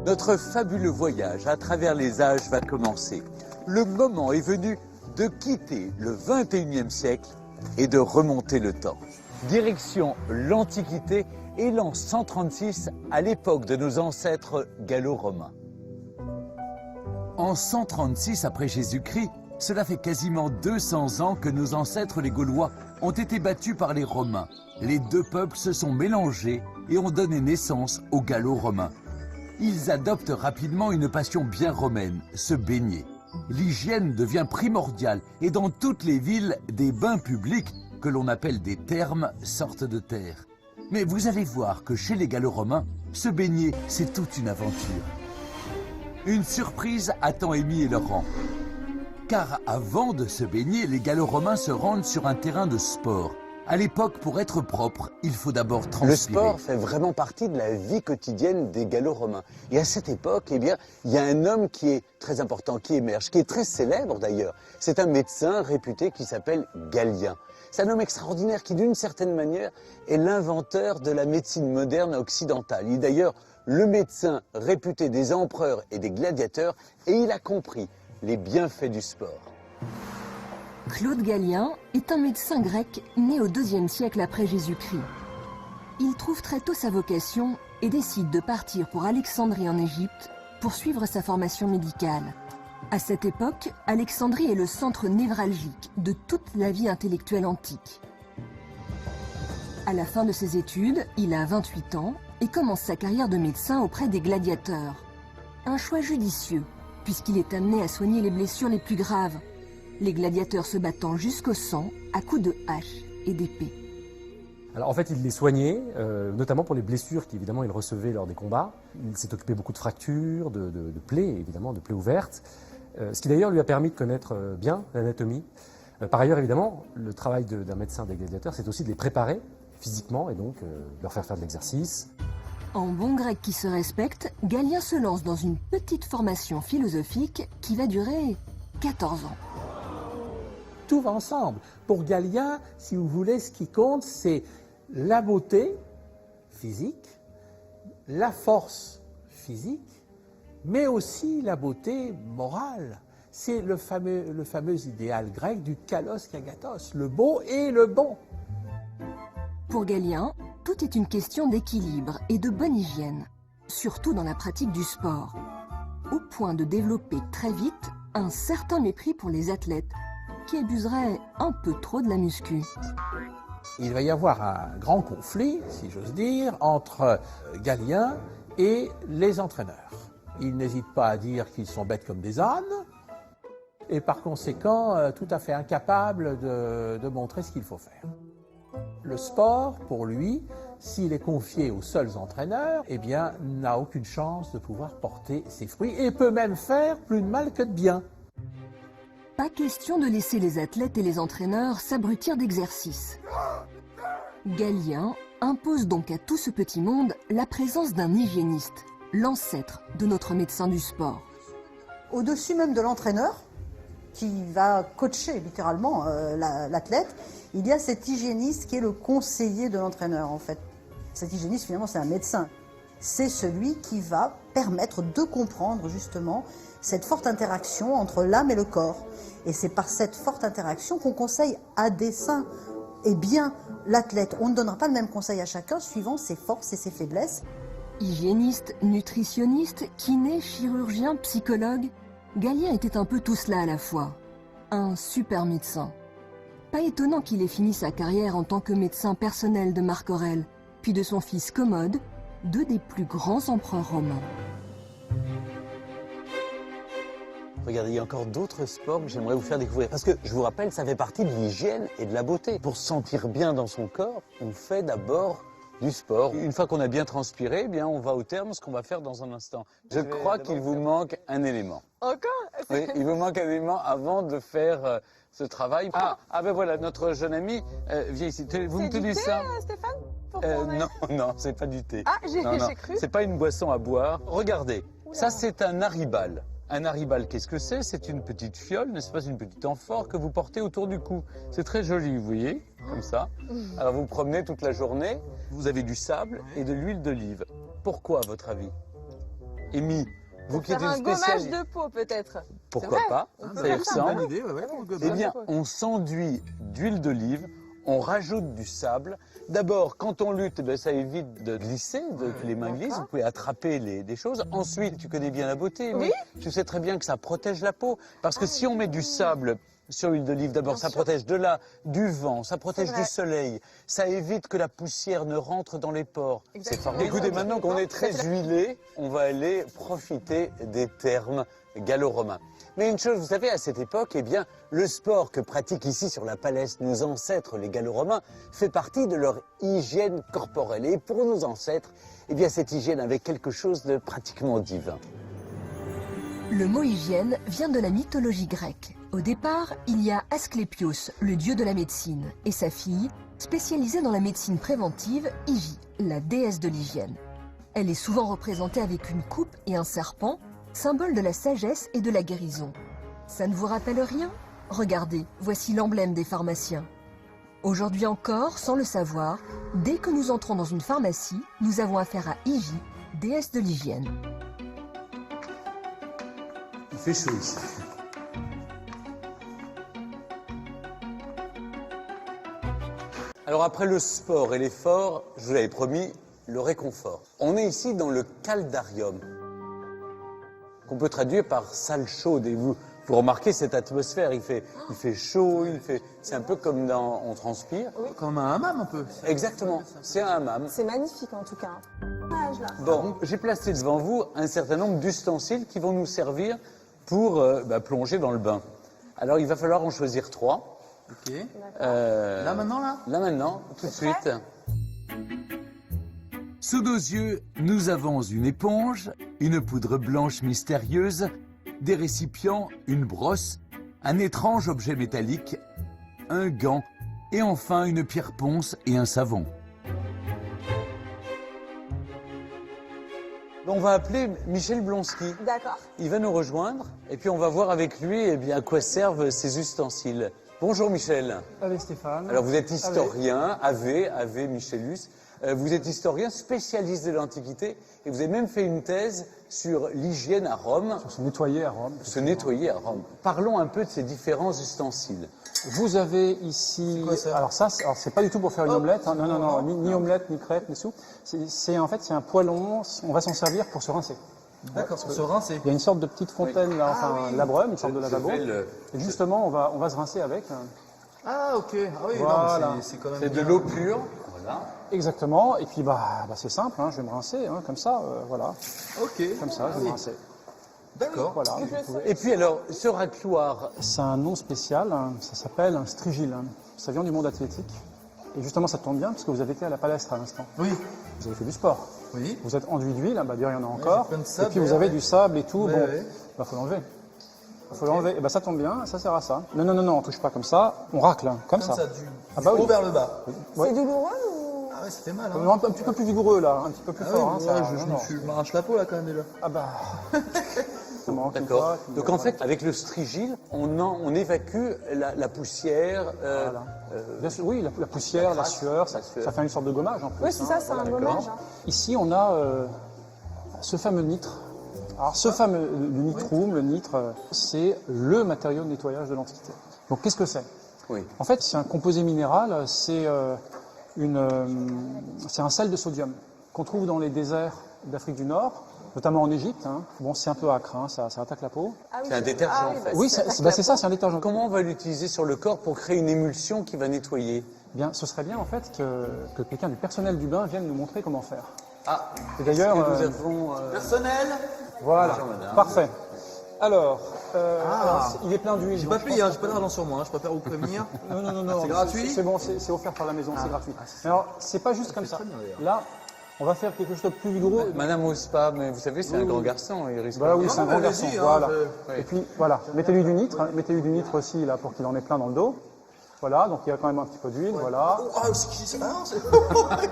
Notre fabuleux voyage à travers les âges va commencer. Le moment est venu de quitter le 21e siècle et de remonter le temps. Direction l'Antiquité et l'an 136 à l'époque de nos ancêtres gallo-romains. En 136 après Jésus-Christ, cela fait quasiment 200 ans que nos ancêtres les Gaulois ont été battus par les Romains. Les deux peuples se sont mélangés et ont donné naissance aux Gallo-Romains. Ils adoptent rapidement une passion bien romaine, se baigner. L'hygiène devient primordiale et dans toutes les villes, des bains publics, que l'on appelle des thermes, sortent de terre. Mais vous allez voir que chez les Gallo-Romains, se baigner, c'est toute une aventure. Une surprise attend Amy et Laurent. Car avant de se baigner, les Gallo-Romains se rendent sur un terrain de sport. À l'époque, pour être propre, il faut d'abord transpirer. Le sport fait vraiment partie de la vie quotidienne des Gallo-Romains. Et à cette époque, eh bien, il y a un homme qui est très important, qui émerge, qui est très célèbre d'ailleurs. C'est un médecin réputé qui s'appelle Galien. C'est un homme extraordinaire qui, d'une certaine manière, est l'inventeur de la médecine moderne occidentale. Il est d'ailleurs le médecin réputé des empereurs et des gladiateurs, et il a compris les bienfaits du sport. Claude Galien est un médecin grec né au IIe siècle après Jésus-Christ. Il trouve très tôt sa vocation et décide de partir pour Alexandrie en Égypte pour suivre sa formation médicale. À cette époque, Alexandrie est le centre névralgique de toute la vie intellectuelle antique. À la fin de ses études, il a 28 ans et commence sa carrière de médecin auprès des gladiateurs. Un choix judicieux, puisqu'il est amené à soigner les blessures les plus graves, les gladiateurs se battant jusqu'au sang à coups de hache et d'épée. Alors en fait, il les soignait, notamment pour les blessures qu'évidemment il recevait lors des combats. Il s'est occupé beaucoup de fractures, de plaies, évidemment, de plaies ouvertes, ce qui d'ailleurs lui a permis de connaître bien l'anatomie. Par ailleurs, évidemment, le travail d'un médecin des gladiateurs, c'est aussi de les préparer physiquement et donc de leur faire de l'exercice. En bon grec qui se respecte, Galien se lance dans une petite formation philosophique qui va durer 14 ans. Tout va ensemble. Pour Galien, si vous voulez, ce qui compte, c'est la beauté physique, la force physique, mais aussi la beauté morale. C'est le fameux idéal grec du kalos kagatos, le beau et le bon. Pour Galien, tout est une question d'équilibre et de bonne hygiène, surtout dans la pratique du sport, au point de développer très vite un certain mépris pour les athlètes qui abuseraient un peu trop de la muscu. Il va y avoir un grand conflit, si j'ose dire, entre Galien et les entraîneurs. Il n'hésite pas à dire qu'ils sont bêtes comme des ânes et par conséquent tout à fait incapables de montrer ce qu'il faut faire. Le sport, pour lui, s'il est confié aux seuls entraîneurs, eh bien, n'a aucune chance de pouvoir porter ses fruits et peut même faire plus de mal que de bien. Pas question de laisser les athlètes et les entraîneurs s'abrutir d'exercice. Galien impose donc à tout ce petit monde la présence d'un hygiéniste, l'ancêtre de notre médecin du sport. Au-dessus même de l'entraîneur, qui va coacher littéralement l'athlète, il y a cet hygiéniste qui est le conseiller de l'entraîneur en fait. Cet hygiéniste finalement c'est un médecin. C'est celui qui va permettre de comprendre justement cette forte interaction entre l'âme et le corps. Et c'est par cette forte interaction qu'on conseille à dessein et bien l'athlète. On ne donnera pas le même conseil à chacun suivant ses forces et ses faiblesses. Hygiéniste, nutritionniste, kiné, chirurgien, psychologue, Galien était un peu tout cela à la fois. Un super médecin. Pas étonnant qu'il ait fini sa carrière en tant que médecin personnel de Marc Aurèle, puis de son fils Commode, deux des plus grands empereurs romains. Regardez, il y a encore d'autres sports que j'aimerais vous faire découvrir. Parce que, je vous rappelle, ça fait partie de l'hygiène et de la beauté. Pour se sentir bien dans son corps, on fait d'abord du sport. Une fois qu'on a bien transpiré, eh bien, on va au terme, ce qu'on va faire dans un instant. Je crois qu'il vous manque un élément. Encore? Oui, il vous manque un élément avant de faire ce travail. Ah ben voilà, notre jeune ami vient ici. Vous me tenez ça? Stéphane? Non, c'est pas du thé. Ah, j'ai cru. C'est pas une boisson à boire. Regardez, ça c'est un haribal. Un haribal, qu'est-ce que c'est? C'est une petite fiole, n'est-ce pas, une petite amphore que vous portez autour du cou. C'est très joli, vous voyez, comme ça. Alors vous promenez toute la journée, vous avez du sable et de l'huile d'olive. Pourquoi, à votre avis? Amy, vous qui êtes Faire une un gommage spécialiste, de peau peut-être. pourquoi vrai, pas, on peut ça y faire ça. ressemble. Bonne idée, ouais, pour le Eh gommage. bien, on s'enduit d'huile d'olive, on rajoute du sable. D'abord, quand on lutte, ben, ça évite de glisser, que les mains glissent. Vous pouvez attraper des choses. Ensuite, tu connais bien la beauté, mais tu sais très bien que ça protège la peau. Parce que si on met du sable sur l'huile d'olive, d'abord, ça protège du vent, ça protège du soleil, ça évite que la poussière ne rentre dans les pores. C'est formidable. Écoutez, maintenant qu'on est très huilé, on va aller profiter des thermes gallo-romains. Mais une chose, vous savez, à cette époque, eh bien, le sport que pratiquent ici sur la Paleste nos ancêtres, les Gallo-Romains, fait partie de leur hygiène corporelle. Et pour nos ancêtres, eh bien, cette hygiène avait quelque chose de pratiquement divin. Le mot hygiène vient de la mythologie grecque. Au départ, il y a Asclépios, le dieu de la médecine, et sa fille, spécialisée dans la médecine préventive, Hygie, la déesse de l'hygiène. Elle est souvent représentée avec une coupe et un serpent, symbole de la sagesse et de la guérison. Ça ne vous rappelle rien? Regardez, voici l'emblème des pharmaciens. Aujourd'hui encore, sans le savoir, dès que nous entrons dans une pharmacie, nous avons affaire à Hygie, déesse de l'hygiène. Il fait chaud ici. Alors après le sport et l'effort, je vous l'avais promis, le réconfort. On est ici dans le caldarium, qu'on peut traduire par salle chaude. Et vous remarquez cette atmosphère, il fait chaud, c'est un peu comme dans On transpire. Comme un hammam un peu. Exactement, c'est un hammam. C'est magnifique en tout cas. Bon, j'ai placé devant vous un certain nombre d'ustensiles qui vont nous servir pour plonger dans le bain. Alors il va falloir en choisir 3. Ok. Là maintenant, là Là maintenant, tout de suite. Sous nos yeux, nous avons une éponge, une poudre blanche mystérieuse, des récipients, une brosse, un étrange objet métallique, un gant et enfin une pierre ponce et un savon. On va appeler Michel Blonsky. D'accord. Il va nous rejoindre et puis on va voir avec lui à quoi servent ces ustensiles. Bonjour Michel. Avec Stéphane. Alors vous êtes historien, Ave Michelus. Vous êtes historien spécialiste de l'Antiquité et vous avez même fait une thèse sur l'hygiène à Rome. Sur se nettoyer à Rome. Se nettoyer à Rome. Parlons un peu de ces différents ustensiles. Vous avez ici. quoi, ça Alors c'est pas du tout pour faire une omelette. Hein. Non, ni omelette, ni crêpe, ni soupe. C'est un poêlon. On va s'en servir pour se rincer. D'accord, pour se rincer. Il y a une sorte de petite fontaine là, la Brème, une sorte de lavabo. Et justement, on va se rincer avec. Ah, ok. Ah oui, Voilà. non, c'est quand même. C'est de l'eau pure. Voilà. Exactement. Et puis c'est simple. Hein. Je vais me rincer comme ça. Voilà. Ok. Comme ça, je vais me rincer. D'accord. Voilà. vous pouvez- Et puis alors, ce racloir, C'est un nom spécial. Hein. Ça s'appelle un strigile. Hein. Ça vient du monde athlétique. Et justement, ça tombe bien parce que vous avez été à la Palestre à l'instant. Oui. Vous avez fait du sport. Oui. Vous êtes enduit d'huile, d'ailleurs il y en a encore. j'ai plein de sable, et puis vous d'ailleurs, avez ouais. du sable et tout. Ouais, bon, ouais. faut l'enlever. Faut l'enlever. Et ça tombe bien, ça sert à ça. Non, on touche pas comme ça. On racle, hein, comme ça. Du Ah bah oui. haut vers le bas. Ouais. C'est douloureux ou... Ah ouais, ça fait mal. Hein. Non, un petit peu plus vigoureux là, un petit peu plus Ah fort. oui, hein, ouais, ça, non. je m'arrache la peau là quand même déjà. Ah bah. Ça me manque une d'accord. fois, Donc en fait, avec le strigile, on évacue la poussière. Bien sûr, oui, la poussière, la sueur, ça fait une sorte de gommage en plus. Oui, c'est ça, c'est un gommage. hein. Ici, on a ce fameux nitre. Alors, le nitrum, le nitre, c'est le matériau de nettoyage de l'Antiquité. Donc, qu'est-ce que c'est? Oui. En fait, c'est un composé minéral, c'est un sel de sodium qu'on trouve dans les déserts d'Afrique du Nord, notamment en Égypte. Hein. Bon, c'est un peu acre, hein, ça attaque la peau. Ah oui, C'est un détergent, en fait. Oui, c'est ça, c'est un détergent. Comment on va l'utiliser sur le corps pour créer une émulsion qui va nettoyer? Bien, ce serait bien en fait que quelqu'un du personnel du bain vienne nous montrer comment faire. Ah, Et d'ailleurs, est-ce que nous avons... Personnel. voilà, Bonjour, madame. parfait. Alors, il est plein d'huile. J'ai donc pas je payé, pense hein, j'ai pas d'argent sur moi, hein, je préfère vous prévenir. Non. C'est gratuit C'est bon, c'est offert par la maison, c'est gratuit. Alors, c'est pas juste comme ça. très bien, d'ailleurs. Là, on va faire quelque chose de plus vigoureux. Madame n'ose pas, mais vous savez, c'est un grand garçon, il risque Voilà, pas. oui, c'est un mais grand allez-y, garçon. hein, Voilà. Ouais. Et puis, voilà, mettez-lui du nitre. Hein, mettez-lui du nitre aussi, là, pour qu'il en ait plein dans le dos. Voilà, donc il y a quand même un petit peu d'huile, voilà. Oh, ah, c'est qui ça? Ah, c'est.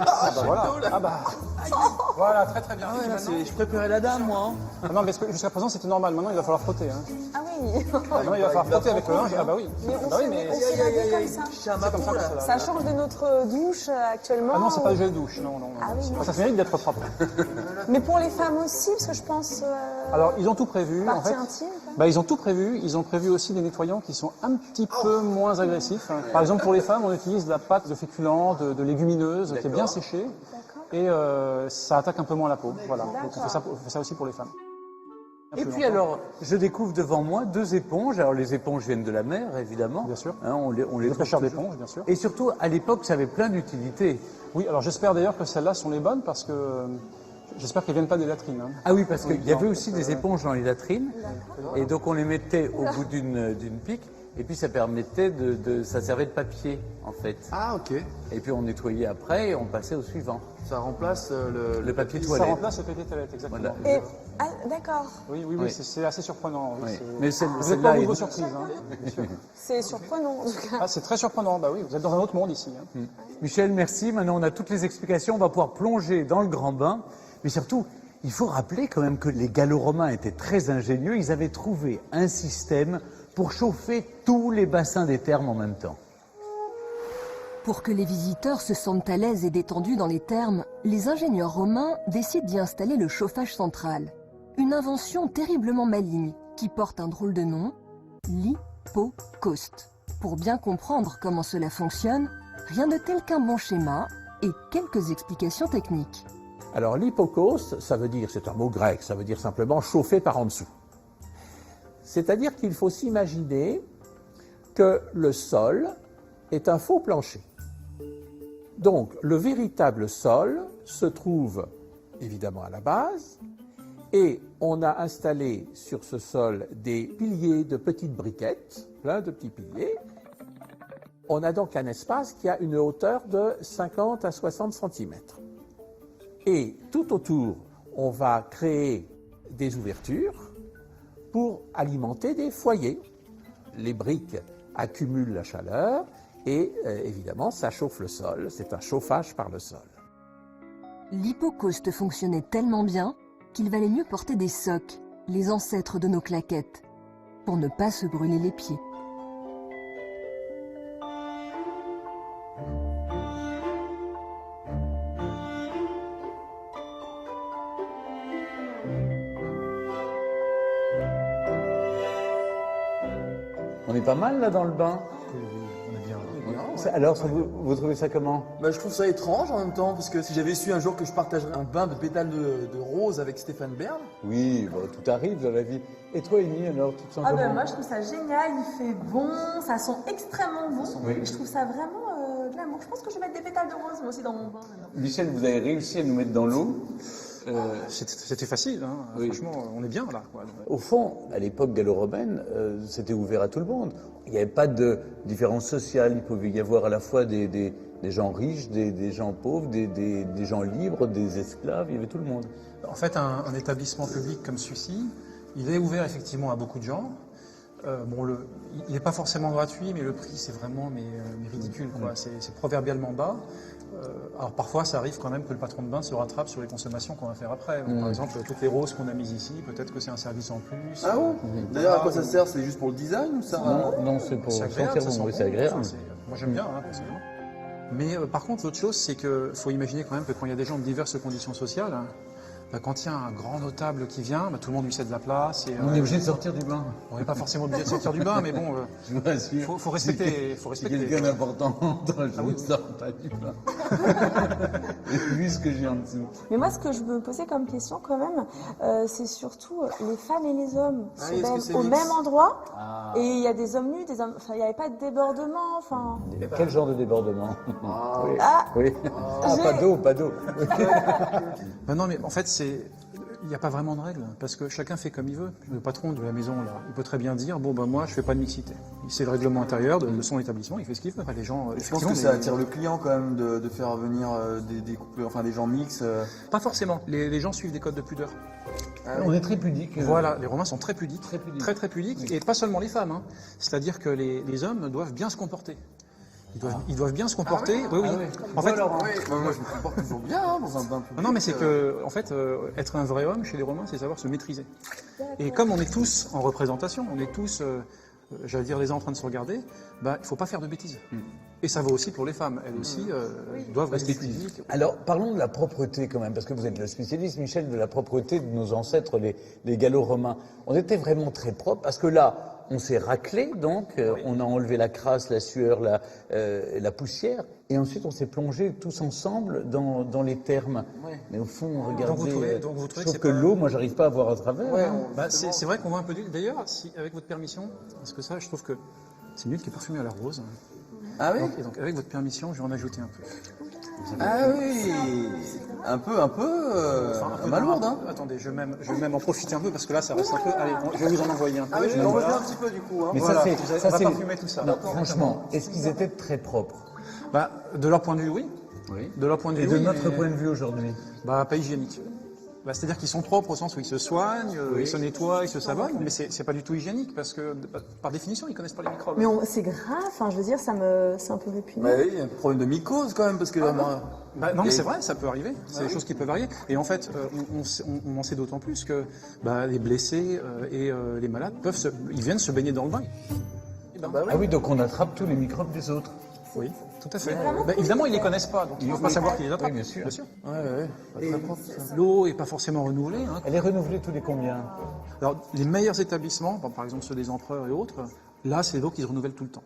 Ah bah voilà. Ah bah. Voilà, très très bien. Ah ouais, là, je préparais la dame, moi. hein. Ah non, mais jusqu'à présent, c'était normal. Maintenant, il va falloir frotter. Hein. Ah oui, oui. Ah non, il va falloir frotter avec le linge. Ah bah oui. Mais on Bah oui, se mais on se l'habille comme ça. c'est comme ça que ça va. Ça change de notre douche actuellement. Ah non, c'est pas ou- le gel douche. Non, non. Ah oui, non. Ça mérite d'être propre. Mais pour les femmes aussi, parce que je pense. Alors, ils ont tout prévu. En Partie fait, intime, quoi. bah, ils ont tout prévu. Ils ont prévu aussi des nettoyants qui sont un petit peu moins agressifs. Par exemple, pour les femmes, on utilise de la pâte de féculents, de légumineuses, qui est bien séchée. Et ça attaque un peu moins la peau. Voilà. Donc, on fait ça aussi pour les femmes. Et puis alors, je découvre devant moi 2 éponges. Alors les éponges viennent de la mer, évidemment. Bien sûr. Hein, on les Les trouve pêcheurs toujours. d'éponges, bien sûr. Et surtout, à l'époque, ça avait plein d'utilités. Oui, alors j'espère d'ailleurs que celles-là sont les bonnes parce que j'espère qu'elles viennent pas des latrines. Hein. Ah oui, parce qu'il y avait non, aussi parce des que- éponges dans les latrines. Et donc on les mettait au bout d'une pique. Et puis ça permettait ça servait de papier, en fait. Ah, ok. Et puis on nettoyait après et on passait au suivant. Ça remplace Le papier Ça toilette. remplace le papier toilette, exactement. Voilà. Et... Ah, d'accord. Oui, Oui. c'est assez surprenant. Oui, Oui. c'est- Mais Vous n'êtes pas celle-là au bout de vos est- surprises. Hein, bien sûr. C'est surprenant, en tout cas. Ah, c'est très surprenant. Bah oui, vous êtes dans un autre monde ici. Hein. Michel, merci. Maintenant, on a toutes les explications. On va pouvoir plonger dans le grand bain. Mais surtout, il faut rappeler quand même que les Gallo-Romains étaient très ingénieux. Ils avaient trouvé un système pour chauffer tous les bassins des thermes en même temps. Pour que les visiteurs se sentent à l'aise et détendus dans les thermes, les ingénieurs romains décident d'y installer le chauffage central. Une invention terriblement maligne qui porte un drôle de nom, l'hypocauste. Pour bien comprendre comment cela fonctionne, rien de tel qu'un bon schéma et quelques explications techniques. Alors l'hypocauste, ça veut dire, c'est un mot grec, ça veut dire simplement chauffer par en dessous. C'est-à-dire qu'il faut s'imaginer que le sol est un faux plancher. Donc le véritable sol se trouve évidemment à la base et on a installé sur ce sol des piliers de petites briquettes, plein de petits piliers. On a donc un espace qui a une hauteur de 50 à 60 cm. Et tout autour, on va créer des ouvertures pour alimenter des foyers. Les briques accumulent la chaleur et évidemment, ça chauffe le sol. C'est un chauffage par le sol. L'hypocauste fonctionnait tellement bien qu'il valait mieux porter des socques, les ancêtres de nos claquettes, pour ne pas se brûler les pieds. On est pas mal là dans le bain. On est bien. Alors, vous trouvez ça comment? Bah, je trouve ça étrange en même temps, parce que si j'avais su un jour que je partagerais un bain de pétales de rose avec Stéphane Bern, Oui, bon, tout arrive dans la vie. Et toi, Amy, alors, tu te sens Ah comment? ben moi je trouve ça génial, il fait bon, ça sent extrêmement bon. Oui. Je trouve ça vraiment glamour. Je pense que je vais mettre des pétales de rose moi aussi dans mon bain maintenant. Michel, vous avez réussi à nous mettre dans l'eau. C'était facile. Hein. Oui. Franchement, on est bien là. Quoi. Au fond, à l'époque gallo-romaine, c'était ouvert à tout le monde. Il n'y avait pas de différence sociale. Il pouvait y avoir à la fois des gens riches, des gens pauvres, des gens libres, des esclaves. Il y avait tout le monde. En fait, un établissement public comme celui-ci, il est ouvert effectivement à beaucoup de gens. Il n'est pas forcément gratuit, mais le prix c'est vraiment mais ridicule. Quoi. C'est proverbialement bas. Alors parfois, ça arrive quand même que le patron de bain se rattrape sur les consommations qu'on va faire après. Par exemple, toutes les roses qu'on a mises ici, peut-être que c'est un service en plus. ah bon? D'ailleurs, à quoi ça sert? C'est juste pour le design ou ça? Non, c'est pour C'est agréable, sentir ça bon. sent Oui, bon. c'est agréable. Enfin, moi j'aime bien, personnellement. Mais par contre, l'autre chose, c'est qu'il faut imaginer quand même que quand il y a des gens de diverses conditions sociales, quand il y a un grand notable qui vient, tout le monde lui cède la place. Et, On est obligé de sortir du bain. on n'est pas forcément obligé de sortir du bain, mais bon, Je vous rassure. faut respecter. Si quelqu'un d'important entre, je ne sors pas du bain. Vu ce que j'ai en dessous. Mais moi, ce que je me posais comme question quand même, c'est surtout les femmes et les hommes Ah, se est-ce que baignent c'est au mix? même endroit. Ah. Et il y a des hommes nus, des hommes. Enfin, il n'y avait pas de débordement. Enfin. Quel genre de débordement? Oui. Ah, Oui. Ah, pas d'eau, pas d'eau. Non, mais en fait, il n'y a pas vraiment de règle, parce que chacun fait comme il veut. Le patron de la maison, là, il peut très bien dire, moi, je fais pas de mixité. C'est le règlement intérieur de son établissement, il fait ce qu'il veut. Enfin, les gens, Je pense que ça attire le client quand même de faire venir des couples, enfin des gens mixtes. Pas forcément. Les gens suivent des codes de pudeur. On est très pudique. Voilà, les Romains sont très pudiques. Très pudiques. Très pudiques, et pas seulement les femmes. Hein. C'est-à-dire que les hommes doivent bien se comporter. Ils doivent bien se comporter. Oui, oui. En fait, moi je me comporte toujours bien hein, dans un bain public. non, mais c'est que, en fait, être un vrai homme chez les Romains, c'est savoir se maîtriser. Et comme on est tous en représentation, on est tous, j'allais dire, les uns en train de se regarder, bah, il faut pas faire de bêtises. Et ça vaut aussi pour les femmes. Elles aussi doivent rester pudiques. Alors, parlons de la propreté quand même, parce que vous êtes le spécialiste, Michel, de la propreté de nos ancêtres, les Gallo-Romains. On était vraiment très propres, parce que là, on s'est raclé, donc, on a enlevé la crasse, la sueur, la poussière, et ensuite on s'est plongé tous ensemble dans les thermes. Mais au fond, regardez, donc vous trouvez je trouve que c'est que pas- l'eau, moi, j'arrive pas à voir à travers. hein. Bah, c'est vrai qu'on voit un peu d'huile. D'ailleurs, si, avec votre permission, parce que ça, je trouve que c'est une huile qui est parfumée à la rose. Ah oui Donc, avec votre permission, je vais en ajouter un peu. Ah oui un peu mal lourde, hein. Attendez, je vais même en profiter un peu parce que là, ça reste un peu. Allez, je vais vous en envoyer un peu. Ah oui, je vais en Voilà. refaire un petit peu du coup. Hein. Mais Voilà, ça, on c'est... va parfumer tout ça. Non, franchement, est-ce qu'ils étaient très propres? Bah, de leur point de vue, oui. Oui. De leur point de vue, Et de oui, notre mais- point de vue aujourd'hui? Bah, pas hygiénique. Bah, c'est-à-dire qu'ils sont propres au sens où ils se soignent, ils se nettoient, ils se savonnent, mais c'est pas du tout hygiénique parce que, par définition, ils connaissent pas les microbes. Mais c'est grave, enfin, je veux dire, c'est un peu répugnant. Bah oui, il y a un problème de mycose quand même, parce que Bah, non, mais c'est vrai, ça peut arriver. C'est des choses qui peuvent varier. Et en fait, on en sait d'autant plus que bah, les blessés et les malades ils viennent se baigner dans le bain. Ah oui, donc on attrape tous les microbes des autres. Oui, tout à fait. Bah, évidemment, ils les connaissent pas, donc ils ne peuvent pas savoir qu'ils les attrapent. Oui, bien sûr. Ouais, pas très propre, ça. L'eau est pas forcément renouvelée. Hein. Elle est renouvelée tous les combien? Alors, les meilleurs établissements, bon, par exemple ceux des empereurs et autres, là, c'est l'eau qui se renouvelle tout le temps.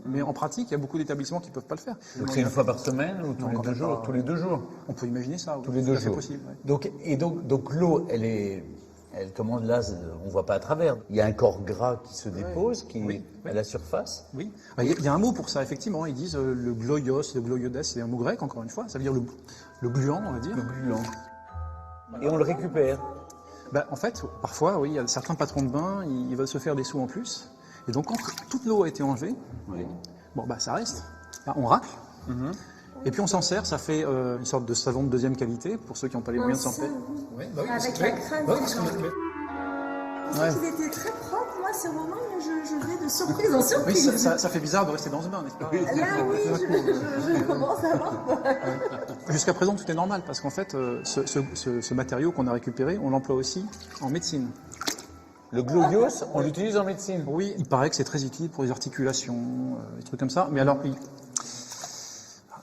Mais en pratique, il y a beaucoup d'établissements qui ne peuvent pas le faire. Donc c'est une fois par semaine ou tous les 2 jours? Tous les 2 jours. On peut imaginer ça. Oui. Tous les 2 C'est jours. possible. Ouais. Donc l'eau, elle commande là, on voit pas à travers. Il y a un corps gras qui se dépose, qui est à la surface. Oui, il y a un mot pour ça, effectivement. Ils disent le gloios, le gloiodes, c'est un mot grec, encore une fois. Ça veut dire le gluant, on va dire. Le gluant. Et on le récupère. Bah, en fait, parfois, oui, il y a certains patrons de bain, ils veulent se faire des sous en plus. Et donc, quand toute l'eau a été enlevée, bon, bah, ça reste. Bah, on racle. Et puis on s'en sert, ça fait une sorte de savon de deuxième qualité pour ceux qui n'ont pas les moyens de s'en faire. Oui, bah oui, Avec la crème. bah oui, parce que- Je sais qu'ils étaient très propres, moi, ces romans, mais je vais de surprise en Oui, surprise. ça fait bizarre de rester dans ce bain, n'est-ce pas? Là, oui, je commence à voir. Jusqu'à présent, tout est normal, parce qu'en fait, ce matériau qu'on a récupéré, on l'emploie aussi en médecine. Le gloios, on l'utilise en médecine. Oui, il paraît que c'est très utile pour les articulations, des trucs comme ça, mais alors,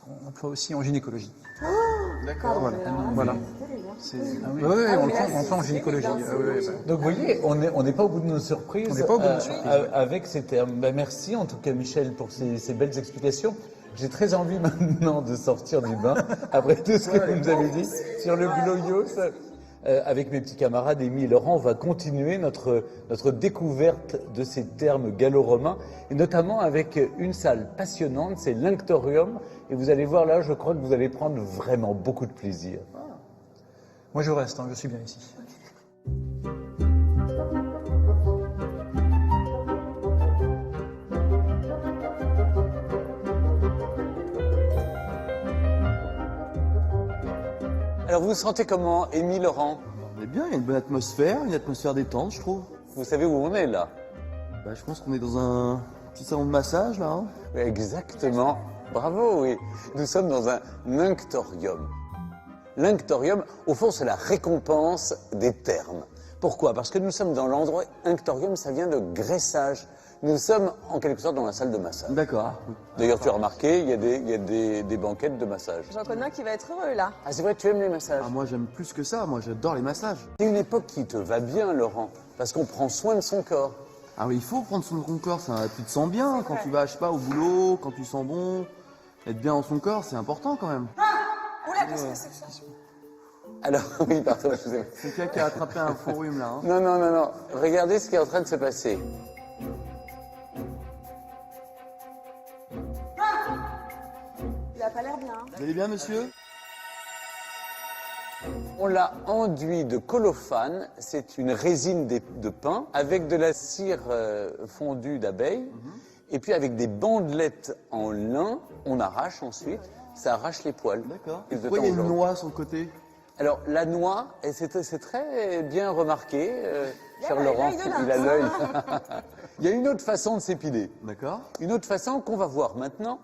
on l'emploie aussi en gynécologie. D'accord. Voilà. Oui, on l'emploie en gynécologie. Donc vous voyez, on n'est pas au bout de nos surprises. On n'est pas au bout de nos surprises. Avec ces termes. Ben, merci en tout cas Michel pour ces belles explications. J'ai très envie maintenant de sortir du bain, après tout ce que vous nous avez dit sur le gloios. Avec mes petits camarades Émy et Laurent, on va continuer notre découverte de ces termes gallo-romains, et notamment avec une salle passionnante, c'est l'Inctorium, et vous allez voir là, je crois que vous allez prendre vraiment beaucoup de plaisir. Moi, je reste, je suis bien ici. Alors vous vous sentez comment, Émy, Laurent? On est bien, il y a une bonne atmosphère, détente, je trouve. Vous savez où on est là? Bah, je pense qu'on est dans un petit salon de massage, là. Hein. Oui, exactement. Bravo, oui. Nous sommes dans un Inctorium. L'Inctorium, au fond, c'est la récompense des termes. Pourquoi? Parce que nous sommes dans l'endroit Inctorium, ça vient de graissage. Nous sommes en quelque sorte dans la salle de massage. D'accord. D'ailleurs, tu as remarqué, il y a des banquettes de massage. J'en connais un qui va être heureux, là. Ah, c'est vrai, tu aimes les massages? Ah, moi, j'aime plus que ça. Moi, j'adore les massages. C'est une époque qui te va bien, Laurent, parce qu'on prend soin de son corps. Ah oui, il faut prendre soin de son corps. Ça, tu te sens bien quand tu vas, je sais pas, au boulot, quand tu sens bon. Être bien dans son corps, c'est important quand même. Oula, qu'est-ce que c'est que ça? Alors, oui, pardon, excusez-moi. C'est quelqu'un qui a attrapé un faux rhume, là. Hein. Non. Regardez ce qui est en train de se passer. Il a pas l'air bien. Vous allez bien, monsieur? On l'a enduit de colophane, c'est une résine de pin avec de la cire fondue d'abeille, et puis avec des bandelettes en lin, on arrache ensuite, ça arrache les poils. D'accord. Et de Pourquoi il y a temps en une temps. noix sur le côté? Alors la noix, et c'est très bien remarqué, cher l'œil Laurent, de il a lynx. l'œil. Il y a une autre façon de s'épiler. D'accord. Une autre façon qu'on va voir maintenant,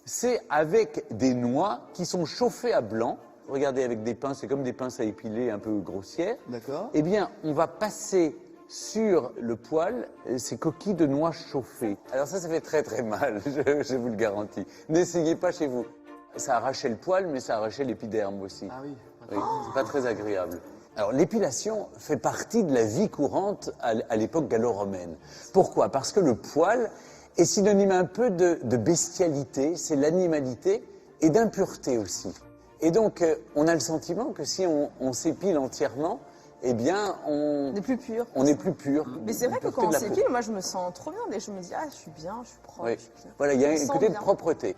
c'est avec des noix qui sont chauffées à blanc. Regardez, avec des pinces, c'est comme des pinces à épiler un peu grossières. D'accord. Eh bien, on va passer sur le poêle ces coquilles de noix chauffées. Alors ça fait très très mal, je vous le garantis. N'essayez pas chez vous. Ça arrachait le poil, mais ça arrachait l'épiderme aussi. Ah oui. Oui, c'est pas très agréable. Alors l'épilation fait partie de la vie courante à l'époque gallo-romaine. Pourquoi? Parce que le poil est synonyme un peu de bestialité, c'est l'animalité, et d'impureté aussi. Et donc on a le sentiment que si on s'épile entièrement, eh bien On est plus pur. on est plus pur. Mais c'est vrai que Pureté quand on de la peau. s'épile, moi je me sens trop bien. Je me dis, ah, je suis bien, je suis propre. Oui. je suis bien. Voilà, il y a On un sent côté de bien. propreté.